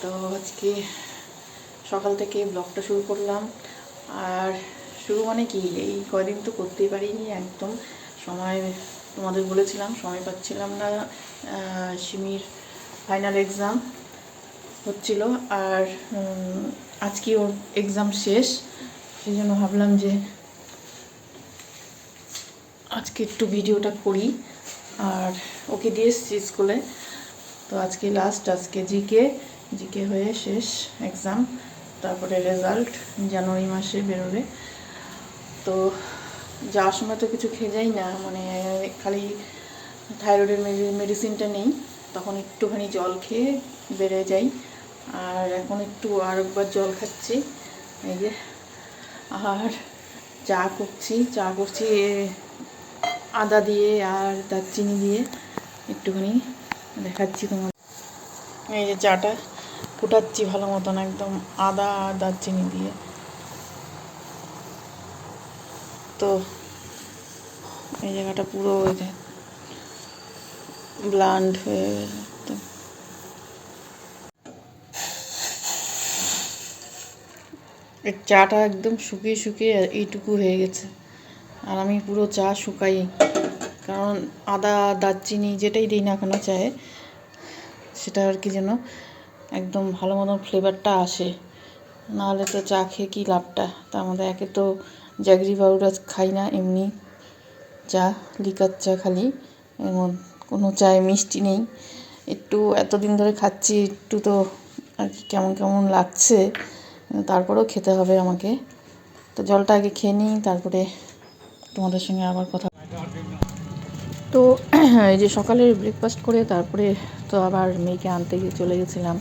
তো আজকে সকাল থেকে ব্লগটা শুরু করলাম। আর শুরু মানে কি, এই কদিন তো করতেই পারিনি একদম। সময় তোমাদের বলেছিলাম সময় পাচ্ছিলাম না। সিমির ফাইনাল এক্সাম হচ্ছিল, আর আজকে ওর এক্সাম শেষ। সেই জন্য ভাবলাম যে আজকে একটু ভিডিওটা করি। আর ওকে দিয়ে এসেছি স্কুলে। তো আজকে লাস্ট, আজকে জিকে হয়ে শেষ এক্সাম, তারপরে রেজাল্ট জানুয়ারি মাসে বেরোবে। তো যাওয়ার সময় তো কিছু খেয়ে যাই না, মানে খালি থাইরয়েডের মেডিসিনটা নেই, তখন একটুখানি জল খেয়ে বেড়ে যাই। আর এখন একটু আর একবার জল খাচ্ছি এই যে। আর চা করছি আদা দিয়ে আর দারচিনি দিয়ে একটুখানি দেখাচ্ছি তোমার। এই যে চাটা ফুটাচ্ছি ভালো মতন, একদম আদা আর দারচিনি দিয়ে। তো এই জায়গাটা পুরো ব্লান্ড হয়ে গেছে। এই চাটা একদম শুকিয়ে শুকিয়ে এইটুকু হয়ে গেছে। আর আমি পুরো চা শুকাই, কারণ আদা দারচিনি যেটাই দিই না কেন চায়ে, সেটা আর কি যেন একদম ভালো মতন ফ্লেভারটা আসে। নাহলে তো চা খেয়ে কী লাভটা। তার মধ্যে একে তো জ্যাগরি পাউডার খাই না, এমনি চা, লিকার চা খালি, এর মধ্যে কোনো চায়ে মিষ্টি নেই। একটু এতদিন ধরে খাচ্ছি, একটু তো আর কি কেমন কেমন লাগছে, তারপরেও খেতে হবে আমাকে। তো জলটা আগে খেয়ে নিই, তারপরে তোমাদের সঙ্গে আবার কথা। তো এই যে সকালের ব্রেকফাস্ট করে তারপরে তো আবার মেয়েকে আনতে গিয়ে চলে গেছিলাম।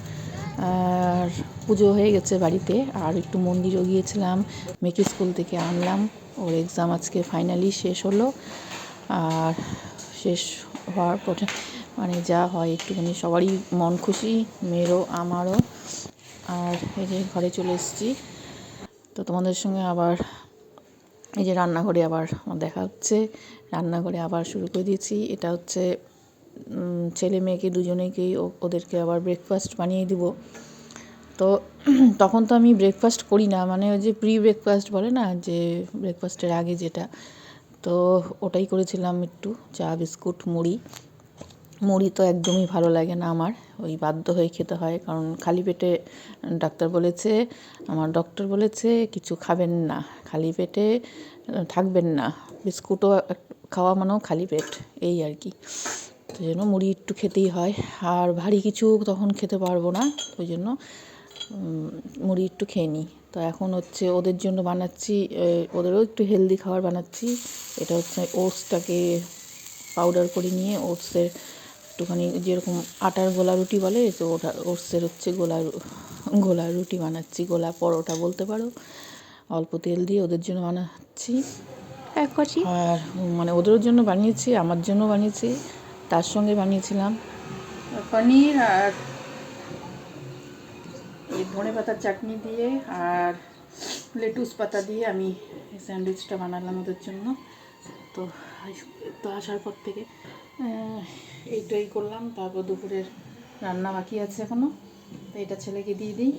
আর পুজো হয়ে গেছে বাড়িতে, আর একটু মন্দিরও গিয়েছিলাম। মেয়েকে স্কুল থেকে আনলাম, ওর এক্সাম আজকে ফাইনালি শেষ হলো। আর শেষ হওয়ার পরে মানে যা হয় একটুখানি সবারই মন খুশি, মেয়েরও আমারও। আর এই যে ঘরে চলে এসেছি। তো তোমাদের সঙ্গে আবার এই যে রান্নাঘরে আবার দেখা হচ্ছে। রান্নাঘরে আবার শুরু করে দিয়েছি। এটা হচ্ছে ছেলে মেয়েকে দুজনেকেই ওদেরকে আবার ব্রেকফাস্ট বানিয়ে দিব। তো তখন তো আমি ব্রেকফাস্ট করি না, মানে ওই যে প্রি ব্রেকফাস্ট বলে না, যে ব্রেকফাস্টের আগে যেটা, তো ওটাই করেছিলাম। একটু চা বিস্কুট মুড়ি তো একদমই ভালো লাগে না আমার, ওই বাধ্য হয়ে খেতে হয়, কারণ খালি পেটে আমার ডক্টর বলেছে কিছু খাবেন না, খালি পেটে থাকবেন না, বিস্কুটও খাওয়া মানেও খালি পেট, এই আর কি। তো জন্য মুড়ি একটু খেতেই হয়, আর ভারী কিছু তখন খেতে পারবো না, ওই জন্য মুড়ি একটু খেয়ে নিই। তো এখন হচ্ছে ওদের জন্য বানাচ্ছি, ওদেরও একটু হেলদি খাবার বানাচ্ছি। এটা হচ্ছে ওটসটাকে পাউডার করে নিয়ে, ওটসের একটুখানি যেরকম আটার গোলা রুটি বলে, তো ওটা ওটসের হচ্ছে গোলা রুটি বানাচ্ছি, গোলা পরোটা বলতে পারো। অল্প তেল দিয়ে ওদের জন্য বানাচ্ছি। আর মানে ওদের জন্য বানিয়েছি, আমার জন্য বানিয়েছি, তার সঙ্গে বানিয়েছিলাম পনির আর এই ধনে পাতার চাটনি দিয়ে আর লেটুস পাতা দিয়ে আমি এই স্যান্ডউইচটা বানালাম ওদের জন্য। তো আসার পর থেকে এইটাই করলাম। তারপর দুপুরের রান্না বাকি আছে এখনো, তো এটা ছেলেকে দিয়ে দিই।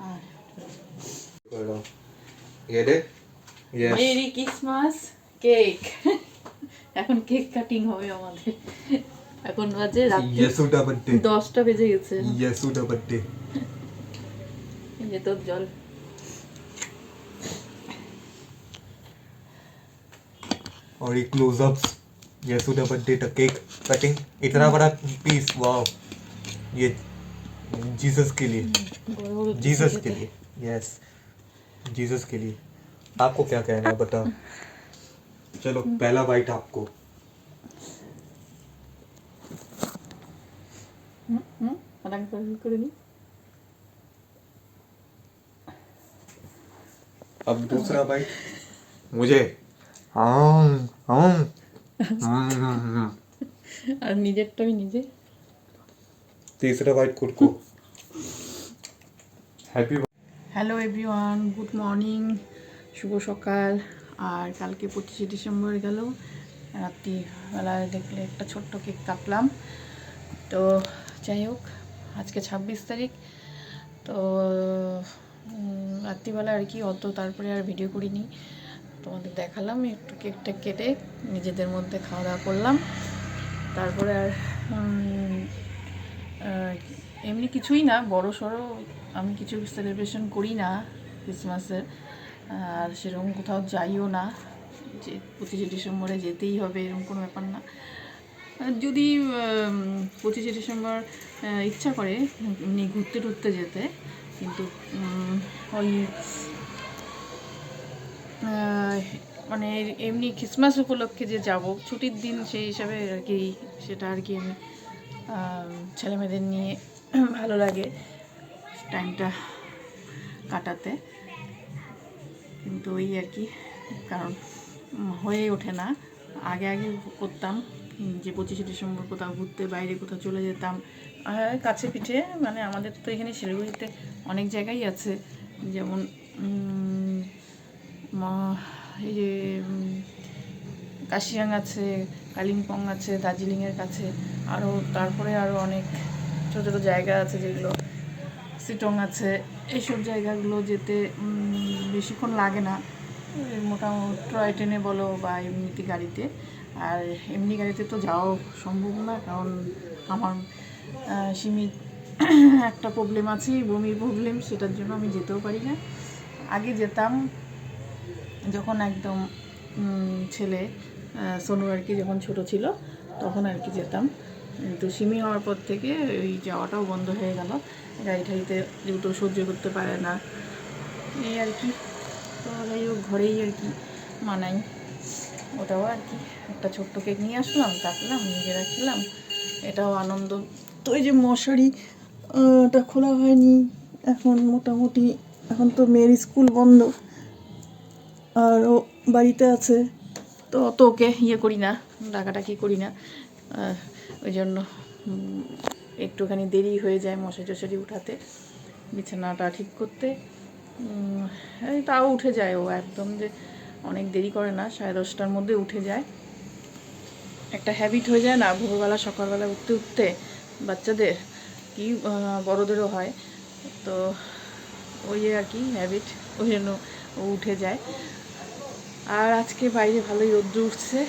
আর মেরি ক্রিসমাস কেক, এখন কেক কাটিং হবে আমাদের। এখন বাজে রাত্রি 10টা বেজে গেছে। এই যে তোর জল। और ये क्लोजअप्स, यसूदा बर्थडे का केक कटिंग, इतना बड़ा पीस, वाओ, ये जीसस के लिए, जीसस के लिए, यस, जीसस के लिए। आपको क्या कहना है बताओ। चलो पहला बाइट आपको। अब दूसरा बाइट मुझे। আর নিজেরটা আমি নিজে। तीसरा बाइट खुद को। Happy. Hello everyone, good morning, শুভ সকাল। আর কালকে 25শে ডিসেম্বর গেল, রাত্রিবেলায় দেখলে একটা ছোট্ট কেক কাটলাম। তো যাই হোক, আজকে 26 তারিখ। তো রাত্রিবেলা আর কি অত তারপরে আর ভিডিও করিনি, তোমাদের দেখালাম একটু কেকটা কেটে নিজেদের মধ্যে খাওয়া দাওয়া করলাম। তারপরে আর এমনি কিছুই না, বড় সড়ো আমি কিছু সেলিব্রেশন করি না ক্রিসমাসের, আর সেরকম কোথাও যাইও না যে 25শে ডিসেম্বরে যেতেই হবে এরকম কোনো ব্যাপার না। যদি 25শে ডিসেম্বর ইচ্ছা করে এমনি ঘুরতে টুরতে যেতে, কিন্তু ওই মানে এমনি ক্রিসমাস উপলক্ষে যে যাব ছুটির দিন সেই হিসাবে আর কি, সেটা আর কি আমি ছেলেমেয়েদের নিয়ে ভালো লাগে টাইমটা কাটাতে, কিন্তু ওই আর কি কারণ হয়ে ওঠে না। আগে আগে করতাম যে 25শে ডিসেম্বর কোথাও ঘুরতে বাইরে কোথাও চলে যেতাম, কাছে পিঠে, মানে আমাদের তো এখানে শিলিগুড়িতে অনেক জায়গায় আছে, যেমন এই যে কাশিয়াং আছে, কালিম্পং আছে, দার্জিলিংয়ের কাছে, আরও তারপরে আরও অনেক ছোটো ছোটো জায়গা আছে যেগুলো, সিটং আছে, এইসব জায়গাগুলো যেতে বেশিক্ষণ লাগে না, মোটামুটি টয় ট্রেনে বলো বা এমনিতে গাড়িতে। আর এমনি গাড়িতে তো যাওয়া সম্ভব না, কারণ আমার সীমিত একটা প্রবলেম আছে, বমির প্রবলেম, সেটার জন্য আমি যেতেও পারি না। আগে যেতাম যখন একদম ছেলে সোনু আর কি যখন ছোট ছিল তখন আর কি যেতাম, কিন্তু সিমি হওয়ার পর থেকে ওই যাওয়াটাও বন্ধ হয়ে গেল, গাড়ি ঠাড়িতে যেহেতু সহ্য করতে পারে না এই আর কি। তো যাই হোক ঘরেই আর কি মানাই, ওটাও আর কি একটা ছোট্ট কেক নিয়ে আসলাম, কাটলাম, নিজেরা খেলাম, এটাও আনন্দ। তো এই যে মশারিটা খোলা হয়নি এখন, মোটামুটি এখন তো মেয়ের স্কুল বন্ধ আর ও বাড়িতে আছে, তো অত ওকে করি না, ডাকাটাকি করি না, ওই জন্য একটুখানি দেরি হয়ে যায় মশারি টশারি উঠাতে, বিছানাটা ঠিক করতে। তাও উঠে যায় ও, একদম যে অনেক দেরি করে না, 10:30টার মধ্যে উঠে যায়। একটা হ্যাবিট হয়ে যায় না ভোরবেলা সকালবেলা উঠতে উঠতে, বাচ্চাদের কি বড়োদেরও হয়, তো ওই আর কি হ্যাবিট, ওই জন্য ও উঠে যায়। আর আজকে বাইরে ভালোই রৌদ্র উঠছে,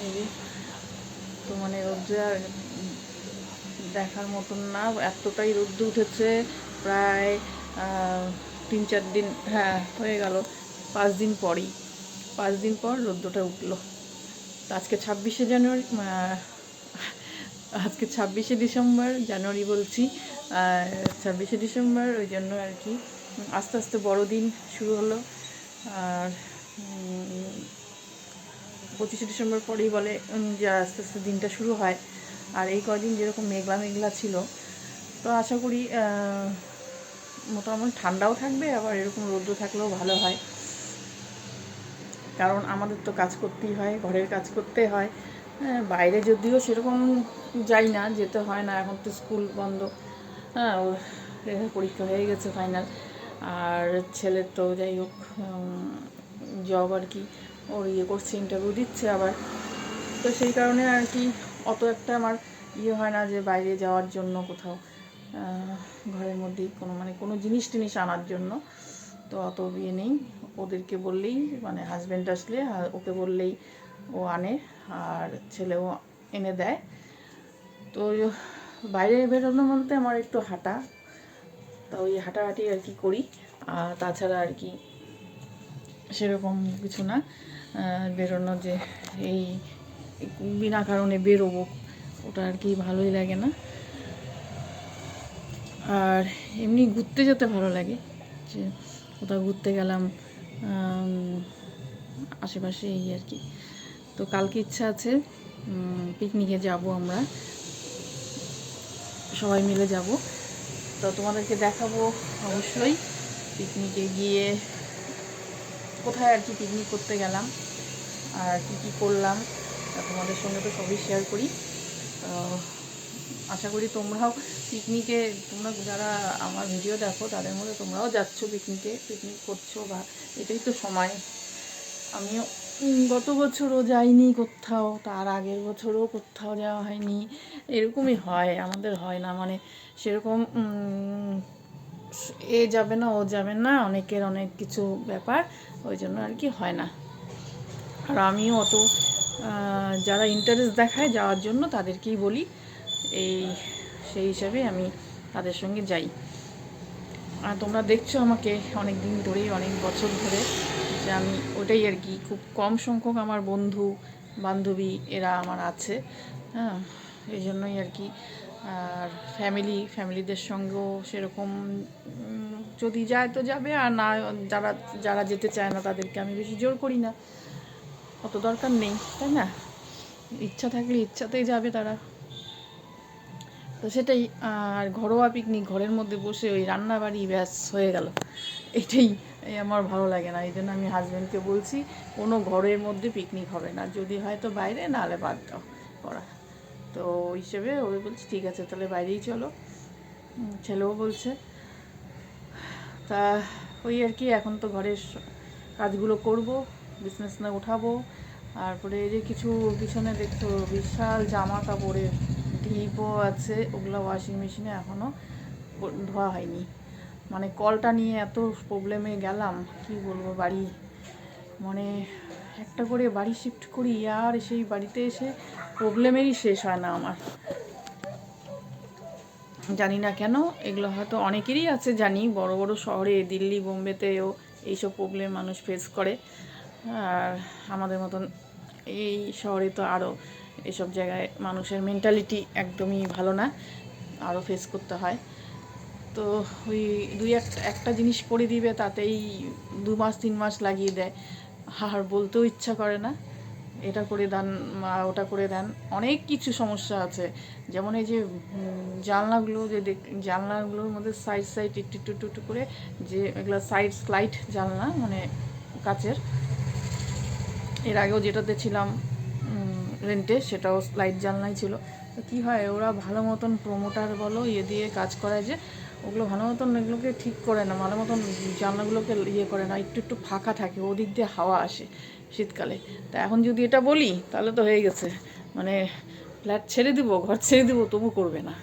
এই তো মানে রৌদ্র আর দেখার মতন না, এতটাই রৌদ্র উঠেছে, প্রায় 3-4 দিন, হ্যাঁ হয়ে গেল, 5 দিন পরই, 5 দিন পর রৌদ্রটা উঠলো। তো আজকে 26শে জানুয়ারি, আজকে 26শে ডিসেম্বর, জানুয়ারি বলছি, 26শে ডিসেম্বর, ওই জন্য আর কি আস্তে আস্তে বড়দিন শুরু হলো। আর 25শে ডিসেম্বর পরেই বলে যে আস্তে আস্তে দিনটা শুরু হয়। আর এই কদিন যেরকম মেঘলা মেঘলা ছিল, তো আশা করি মোটামুটি ঠান্ডাও থাকবে, আবার এরকম রৌদ্র থাকলেও ভালো হয়, কারণ আমাদের তো কাজ করতেই হয়, ঘরের কাজ করতে হয়। বাইরে যদিও সেরকম যাই না, যেতে হয় না, এখন তো স্কুল বন্ধ, হ্যাঁ ওর পরীক্ষা হয়ে গেছে ফাইনাল, আর ছেলের তো যাই হোক জব আর কি, ওর করছে, ইন্টারভিউ দিচ্ছে আবার, তো সেই কারণে আর কি অত একটা আমার হয় না যে বাইরে যাওয়ার জন্য কোথাও, ঘরের মধ্যেই কোনো জিনিস টিনিস আনার জন্য, তো অত নেই। ওদেরকে বললেই, মানে হাজব্যান্ড আসলে ওকে বললেই ও আনে, আর ছেলেও এনে দেয়। তো বাইরে বেরোনো বলতে আমার একটু হাঁটা, তো ওই হাঁটাহাঁটি আর কি করি, আর তাছাড়া আর কি সেরকম কিছু না, বেরোনো যে এই বিনা কারণে বেরোবো ওটা আর কি ভালোই লাগে না। আর এমনি ঘুরতে যেতে ভালো লাগে, যে কোথাও ঘুরতে গেলাম আশেপাশে এই আর কি। তো কালকে ইচ্ছা আছে পিকনিকে যাব, আমরা সবাই মিলে যাব, তো তোমাদেরকে দেখাবো অবশ্যই পিকনিকে গিয়ে কোথায় আর কি পিকনিক করতে গেলাম আর কী করলাম, তোমাদের সঙ্গে তো সবই শেয়ার করি। আশা করি তোমরাও পিকনিকে, তোমরা যারা আমার ভিডিও দেখো তাদের মধ্যে তোমরাও যাচ্ছ পিকনিক করছো, বা এটাই তো সময়। আমিও গত বছরও যাইনি কোথাও, তার আগের বছরও কোথাও যাওয়া হয়নি, এরকমই হয় আমাদের, হয় না মানে সেরকম এ যাবে না, ও যাবে না, অনেকের অনেক কিছু ব্যাপার, ওই জন্য আর কি হয় না। আর আমিও অত যারা ইন্টারেস্ট দেখায় যাওয়ার জন্য তাদেরকেই বলি, সেই হিসাবে আমি তাদের সঙ্গে যাই। আর তোমরা দেখছো আমাকে অনেক দিন ধরেই, অনেক বছর ধরে, যে আমি ওটাই আর কি, খুব কম সংখ্যক আমার বন্ধু বান্ধবী এরা আমার আছে, হ্যাঁ, এই জন্যই আর কি। আর ফ্যামিলিদের সঙ্গেও সেরকম যদি যায় তো যাবে, আর না যারা যারা যেতে চায় না তাদেরকে আমি বেশি জোর করি না, অত দরকার নেই, তাই না? ইচ্ছা থাকলে ইচ্ছাতেই যাবে তারা, তো সেটাই। আর ঘরোয়া পিকনিক, ঘরের মধ্যে বসে ওই রান্নাবাড়ি, ব্যাস হয়ে গেল, এটাই আমার ভালো লাগে না। এই জন্য আমি হাজব্যান্ডকে বলছি কোনো ঘরের মধ্যে পিকনিক হবে না, যদি হয় তো বাইরে, নাহলে বাদ দাও করা। তো ওই হিসেবে ওই বলছি ঠিক আছে তাহলে বাইরেই চলো, ছেলেও বলছে। তা ওই আর কি, এখন তো ঘরের কাজগুলো করব, বিজনেস না উঠাবো। তারপরে এই যে কিছু পিছনে দেখছো বিশাল জামা কাপড়ের ঢিপও আছে, ওগুলো ওয়াশিং মেশিনে এখনও ধোয়া হয়নি। মানে কলটা নিয়ে এত প্রবলেমে গেলাম, কি বলবো। বাড়ি মানে একটা করে বাড়ি শিফট করি, আর সেই বাড়িতে এসে প্রবলেমেরই শেষ হয় না আমার, জানি না কেন। এগুলো হয়তো অনেকেরই আছে জানি, বড় বড় শহরে, দিল্লি বোম্বেতেও এইসব প্রবলেম মানুষ ফেস করে। আর আমাদের মতন এই শহরে তো আরও এসব জায়গায় মানুষের মেন্টালিটি একদমই ভালো না, আরও ফেস করতে হয়। তো ওই একটা জিনিস করে দিবে, তাতেই 2 মাস 3 মাস লাগিয়ে দেয়, আর বলতেও ইচ্ছা করে না, এটা করে দেন, ওটা করে দেন। অনেক কিছু সমস্যা আছে, যেমন এই যে জানলাগুলো, যে জানলাগুলোর মধ্যে সাইড একটু একটু একটু করে, যে এগুলো সাইড স্লাইড জানলা, মানে কাচের। এর আগেও যেটাতে ছিলাম রেন্টে, সেটাও স্লাইড জানলাই ছিল। তো কী হয়, ওরা ভালো মতন প্রমোটার বলো দিয়ে কাজ করায়, যে ওগুলো ভালো মতন এগুলোকে ঠিক করে না, ভালো মতন জানলাগুলোকে করে না, একটু একটু ফাঁকা থাকে, ওদিক দিয়ে হাওয়া আসে শীতকালে। তা এখন যদি এটা বলি তাহলে তো হয়ে গেছে, মানে ফ্ল্যাট ছেড়ে দিব, ঘর ছেড়ে দিব, তবু করবে না।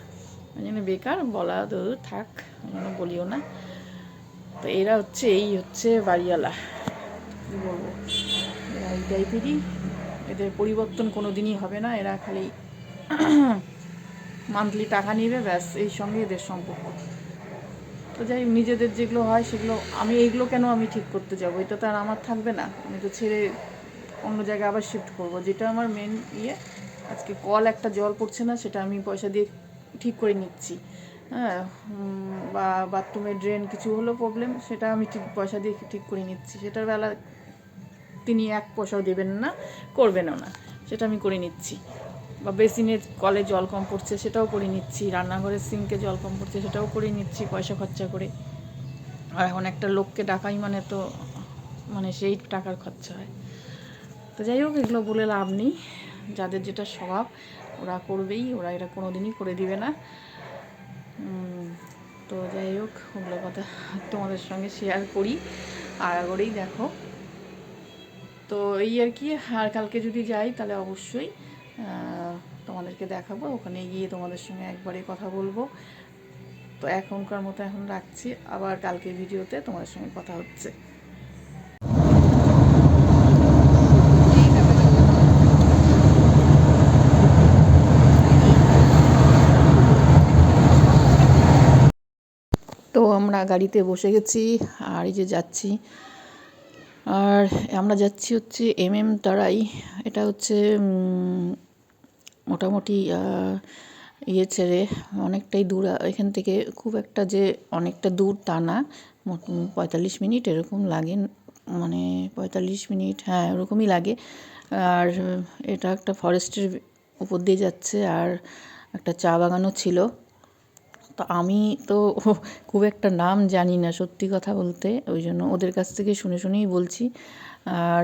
ওই জন্য বেকার বলা, থাক, ওই জন্য বলিও না। তো এরা হচ্ছে, এই হচ্ছে বাড়িওয়ালা, কী বলবো, এরা এই টাইপেরই, এদের পরিবর্তন কোনো দিনই হবে না। এরা খালি মান্থলি টাকা নেবে, ব্যাস, এই সঙ্গে এদের সম্পর্ক। তো যাই, নিজেদের যেগুলো হয় সেগুলো, এইগুলো কেন আমি ঠিক করতে যাবো, এটা তো আর আমার থাকবে না, আমি তো ছেড়ে অন্য জায়গায় আবার শিফট করবো। যেটা আমার মেন আজকে কল একটা জল পড়ছে না, সেটা আমি পয়সা দিয়ে ঠিক করে নিচ্ছি, হ্যাঁ, বা বাথরুমের ড্রেন কিছু হলো প্রবলেম, সেটা আমি পয়সা দিয়ে ঠিক করে নিচ্ছি। সেটার বেলা তিনি 1 পয়সাও দেবেন না, করবেনও না, সেটা আমি করে নিচ্ছি। বা বেসিনের কলে জল কম পড়ছে, সেটাও করে নিচ্ছি। রান্নাঘরের সিঙ্কে জল কম পড়ছে, সেটাও করে নিচ্ছি পয়সা খরচা করে। আর এখন একটা লোককে ডাকাই মানে তো, মানে সেই টাকার খরচা হয়। তো যাই হোক, এগুলো বলে লাভ নেই, যাদের যেটা স্বভাব ওরা করবেই, ওরা এটা কোনো দিনই করে দিবে না। তো যাই হোক, ওগুলো কথা তোমাদের সঙ্গে শেয়ার করি, আগাগোড়েই দেখো। তো এই আর কি। আর কালকে যদি যাই তাহলে অবশ্যই তোমাদেরকে দেখাবো, ওখানে গিয়ে তোমাদের সঙ্গে একবারে কথা বলবো। তো এখনকার মতো এখন রাখছি, আবার কালকে ভিডিওতে তোমাদের সঙ্গে কথা হচ্ছে। তো আমরা গাড়িতে বসে গেছি, আর এই যে যাচ্ছি। আর আমরা যাচ্ছি হচ্ছে তারাই, এটা হচ্ছে মোটামুটি ছেড়ে অনেকটাই দূর এখান থেকে, খুব একটা যে অনেকটা দূর তা না, 45 মিনিট এরকম লাগে, মানে 45 মিনিট, হ্যাঁ ওরকমই লাগে। আর এটা একটা ফরেস্টের উপর দিয়ে যাচ্ছে, আর একটা চা বাগানও ছিল। তো আমি তো খুব একটা নাম জানি না, সত্যি কথা বলতে, ওই জন্য ওদের কাছ থেকে শুনেই বলছি। আর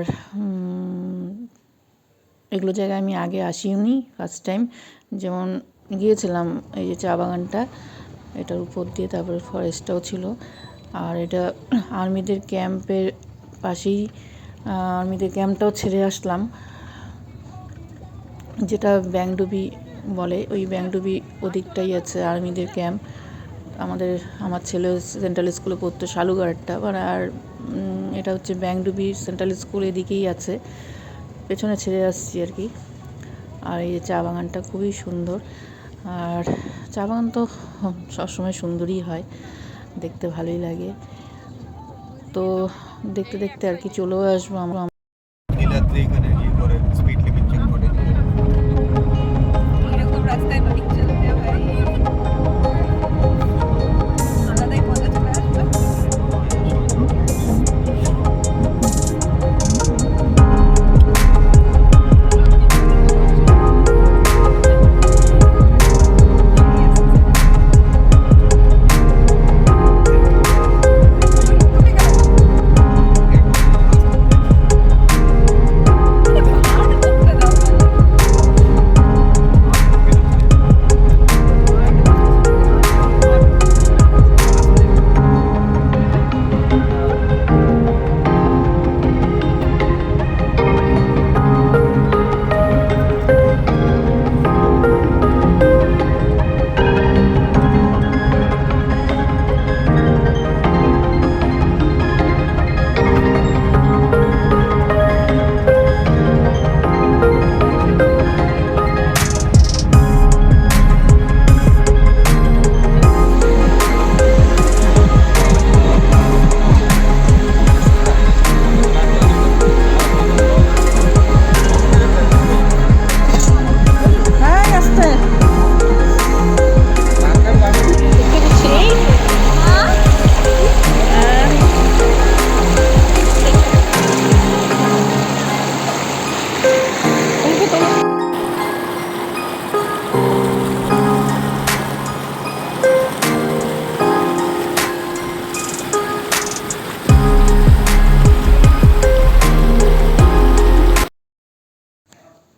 এগুলো জায়গায় আমি আগে আসিনি, ফার্স্ট টাইম। যেমন গিয়েছিলাম এই যে চা বাগানটা, এটার উপর দিয়ে, তারপরে ফরেস্টটাও ছিল। আর এটা আর্মিদের ক্যাম্পের পাশেই, আর্মিদের ক্যাম্পটাও ছেড়ে আসলাম, যেটা ব্যাংডুবি বলে, ওই ব্যাংডুবি ওদিকটাই আছে আর্মিদের ক্যাম্প। আমার ছেলে সেন্ট্রাল স্কুলে পড়তো শালুঘাটটা, আর এটা হচ্ছে ব্যাংডুবি সেন্ট্রাল স্কুল, এদিকেই আছে, পেছনে ছেড়ে আসছি আর কি। আর এই চা বাগানটা খুবই সুন্দর, আর চা বাগান তো সবসময় সুন্দরই হয়, দেখতে ভালোই লাগে। তো দেখতে দেখতে আর কি চলেও আসবো আমরা। নীলাদ্রি এখানে ইয়ে করে স্পিড লিমিট চেক করে। এরকম রাস্তায় বাইক চালাতে ভাই আলাদাই মজা চলে আসবে।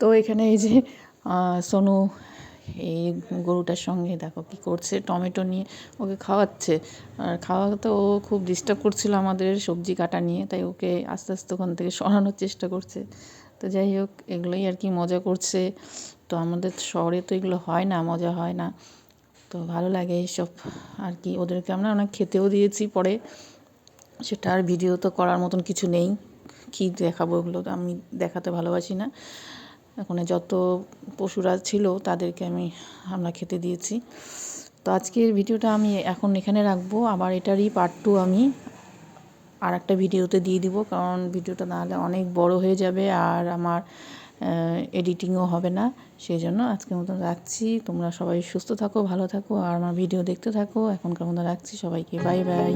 তো এখানে এই যে সোনু এই গরুটার সঙ্গে দেখো কি করছে, টমেটো নিয়ে ওকে খাওয়াচ্ছে। আর খাওয়াতে ও খুব ডিস্টার্ব করছিল আমাদের সবজি কাটা নিয়ে, তাই ওকে আস্তে আস্তে ওখান থেকে সরানোর চেষ্টা করছে। তো যাই হোক, এগুলোই আর কি মজা করছে। তো আমাদের শহরে তো এগুলো হয় না, মজা হয় না, তো ভালো লাগে এইসব আর কি। ওদেরকে আমরা অনেক খেতেও দিয়েছি পরে, সেটা আর ভিডিও তো করার মতন কিছু নেই, কী দেখাবো, ওগুলো তো আমি দেখাতে ভালোবাসি না। ওখানে যত পশুরা ছিল তাদেরকে আমরা খেতে দিয়েছি। তো আজকের ভিডিওটা আমি এখন এখানে রাখবো, আবার এটারই পার্ট 2 আমি আর একটা ভিডিওতে দিয়ে দিব, কারণ ভিডিওটা নাহলে অনেক বড় হয়ে যাবে আর আমার এডিটিংও হবে না। সেই জন্য আজকের মতন রাখছি। তোমরা সবাই সুস্থ থাকো, ভালো থাকো, আর আমার ভিডিও দেখতে থাকো। এখনকার মতো রাখছি, সবাইকে বাই বাই।